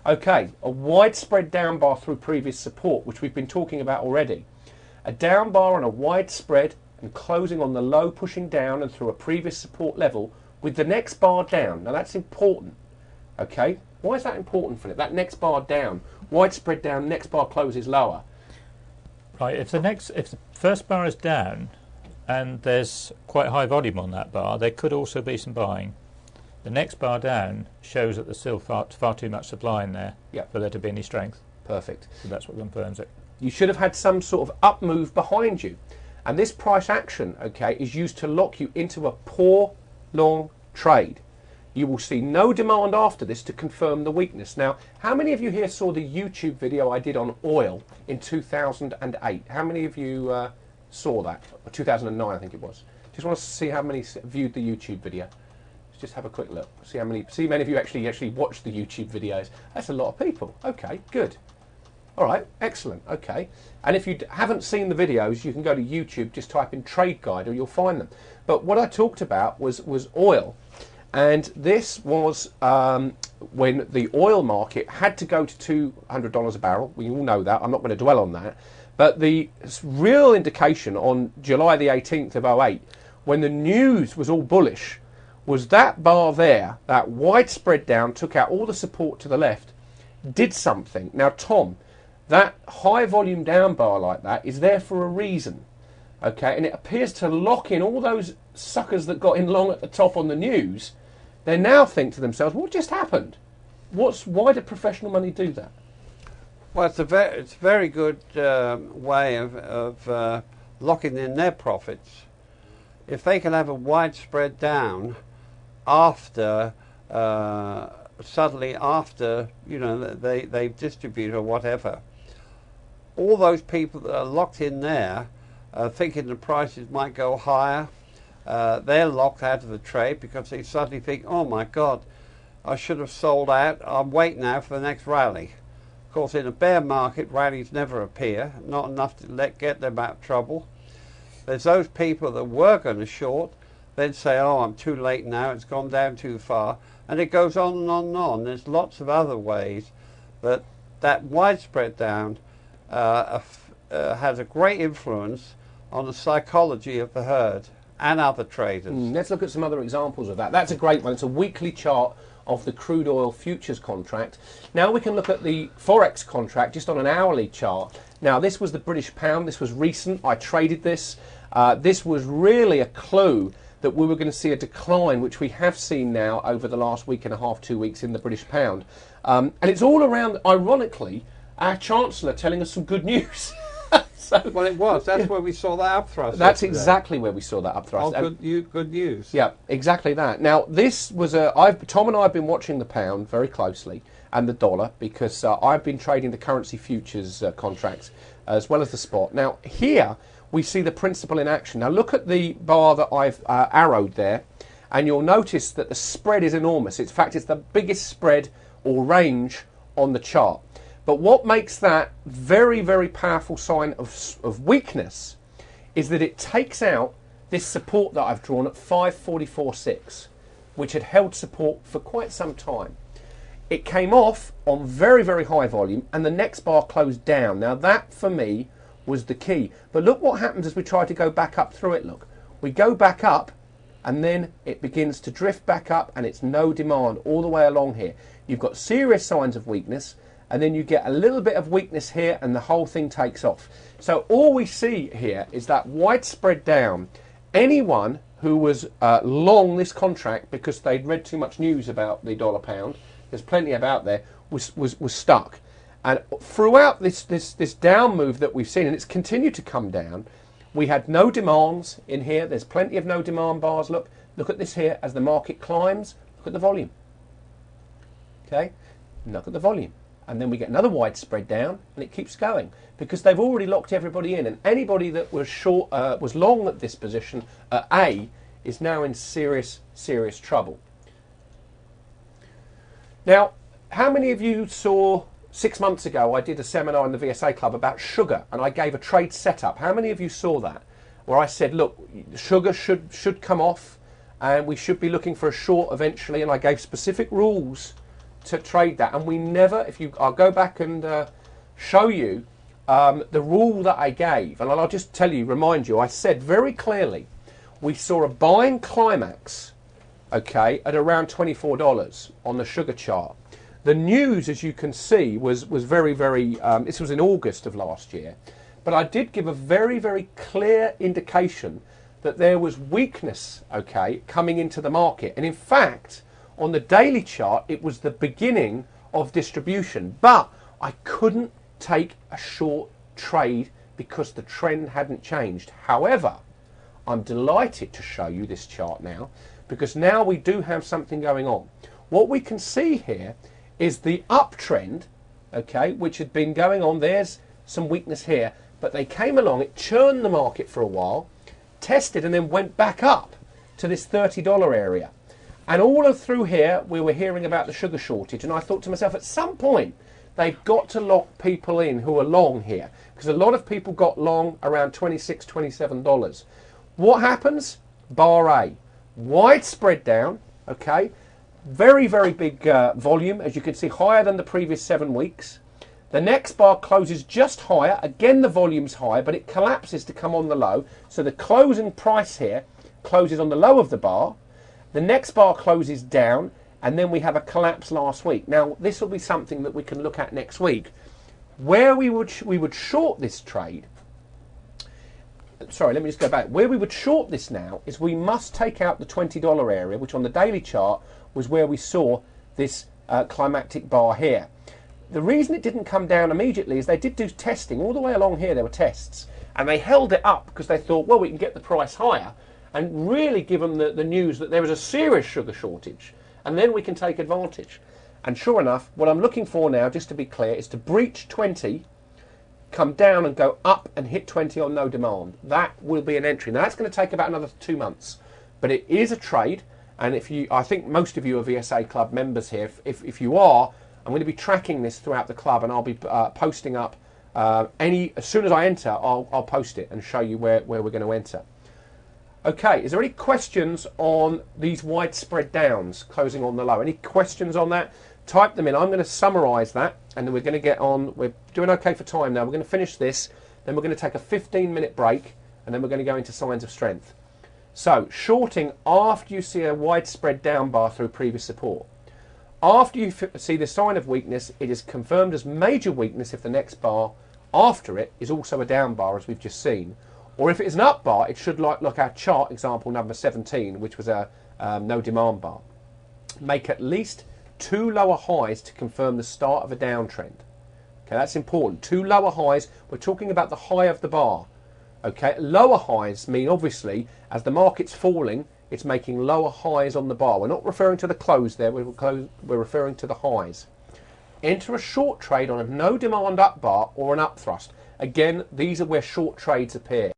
Okay, a widespread down bar through previous support, which we've been talking about already. A down bar on a widespread and closing on the low, pushing down and through a previous support level with the next bar down. Now that's important. Okay, why is that important, Philip? That next bar down, widespread down, next bar closes lower. Right, if the first bar is down and there's quite high volume on that bar, there could also be some buying. The next bar down shows that there's still far too much supply in there for there to be any strength. Perfect. So that's what confirms it. You should have had some sort of up move behind you. And this price action, okay, is used to lock you into a poor long trade. You will see no demand after this to confirm the weakness. Now, how many of you here saw the YouTube video I did on oil in 2008? How many of you saw that? Or 2009, I think it was. Just want to see how many viewed the YouTube video. Just have a quick look. See many of you actually watched the YouTube videos. That's a lot of people. Okay, good. All right, excellent. Okay, and if you haven't seen the videos, you can go to YouTube, just type in trade guide, or you'll find them. But what I talked about was oil, and this was when the oil market had to go to $200 a barrel. We all know that. I'm not going to dwell on that. But the real indication on July the 18th of 08, when the news was all bullish, was that bar there, that widespread down, took out all the support to the left, did something. Now, Tom, that high volume down bar like that is there for a reason, okay? And it appears to lock in all those suckers that got in long at the top on the news. They now think to themselves, what just happened? Why did professional money do that? Well, it's a very good way of locking in their profits. If they can have a widespread down after suddenly after they distribute or whatever, all those people that are locked in there thinking the prices might go higher, they're locked out of the trade because they suddenly think, oh my God, I should have sold out, I'm waiting now for the next rally. Of course, in a bear market, rallies never appear, not enough to get them out of trouble. There's those people that were going to short, then say, oh, I'm too late now, it's gone down too far, and it goes on and on and on. There's lots of other ways that widespread down has a great influence on the psychology of the herd and other traders. Let's look at some other examples of that. That's a great one. It's a weekly chart of the crude oil futures contract. Now we can look at the Forex contract just on an hourly chart. Now this was the British pound. This was recent. I traded this. This was really a clue that we were going to see a decline, which we have seen now over the last week and a half, 2 weeks in the British pound. And it's all around, ironically, our Chancellor telling us some good news. Well, it was. That's where we saw that upthrust. That's exactly where we saw that upthrust. Oh, good news. Yeah, exactly that. Now, this was Tom and I have been watching the pound very closely and the dollar because I've been trading the currency futures contracts as well as the spot. Now, here we see the principle in action. Now, look at the bar that I've arrowed there, and you'll notice that the spread is enormous. In fact, it's the biggest spread or range on the chart. But what makes that very, very powerful sign of weakness is that it takes out this support that I've drawn at 544.6, which had held support for quite some time. It came off on very, very high volume, and the next bar closed down. Now that, for me, was the key. But look what happens as we try to go back up through it. Look, we go back up, and then it begins to drift back up, and it's no demand all the way along here. You've got serious signs of weakness, and then you get a little bit of weakness here and the whole thing takes off. So all we see here is that widespread down. Anyone who was long this contract because they'd read too much news about the dollar pound, there's plenty about there, was stuck. And throughout this down move that we've seen, and it's continued to come down, we had no demands in here. There's plenty of no demand bars. Look at this here as the market climbs. Look at the volume. Okay, look at the volume. And then we get another widespread down, and it keeps going because they've already locked everybody in, and anybody that was short, was long at this position at A, is now in serious trouble. Now, how many of you saw 6 months ago I did a seminar in the VSA Club about sugar, and I gave a trade setup? How many of you saw that? Where I said, look, sugar should come off, and we should be looking for a short eventually, and I gave specific rules to trade that, and we never, I'll go back and show you the rule that I gave, and I'll just tell you, remind you, I said very clearly, we saw a buying climax, okay, at around $24 on the sugar chart. The news, as you can see, was very, very, this was in August of last year, but I did give a very, very clear indication that there was weakness, okay, coming into the market. And in fact, on the daily chart, it was the beginning of distribution, but I couldn't take a short trade because the trend hadn't changed. However, I'm delighted to show you this chart now, because now we do have something going on. What we can see here is the uptrend, okay, which had been going on. There's some weakness here, but they came along, it churned the market for a while, tested, and then went back up to this $30 area. And all of through here, we were hearing about the sugar shortage, and I thought to myself, at some point, they've got to lock people in who are long here, because a lot of people got long around $26, $27. What happens? Bar A, widespread down, okay, very, very big volume, as you can see, higher than the previous 7 weeks. The next bar closes just higher, again the volume's high, but it collapses to come on the low, so the closing price here closes on the low of the bar. The next bar closes down, and then we have a collapse last week. Now, this will be something that we can look at next week. Where we would short this trade, sorry, let me just go back. Where we would short this now is we must take out the $20 area, which on the daily chart was where we saw this climactic bar here. The reason it didn't come down immediately is they did do testing. All the way along here there were tests, and they held it up because they thought, well, we can get the price higher and really give them the news that there was a serious sugar shortage, and then we can take advantage. And sure enough, what I'm looking for now, just to be clear, is to breach 20, come down and go up and hit 20 on no demand. That will be an entry. Now that's going to take about another 2 months, but it is a trade. And I think most of you are VSA Club members here. If you are, I'm going to be tracking this throughout the club, and I'll be posting up as soon as I enter, I'll post it and show you where we're going to enter. Okay, is there any questions on these widespread downs closing on the low? Any questions on that? Type them in. I'm going to summarise that, and then we're going to get on. We're doing okay for time now. We're going to finish this, then we're going to take a 15-minute break, and then we're going to go into signs of strength. So, shorting after you see a widespread down bar through previous support. After you see the sign of weakness, it is confirmed as major weakness if the next bar after it is also a down bar, as we've just seen. Or if it is an up bar, it should like our chart example number 17, which was a no demand bar. Make at least 2 lower highs to confirm the start of a downtrend. Okay, that's important. 2 lower highs. We're talking about the high of the bar. Okay, lower highs mean obviously as the market's falling, it's making lower highs on the bar. We're not referring to the close there, we're referring to the highs. Enter a short trade on a no demand up bar or an up thrust. Again, these are where short trades appear.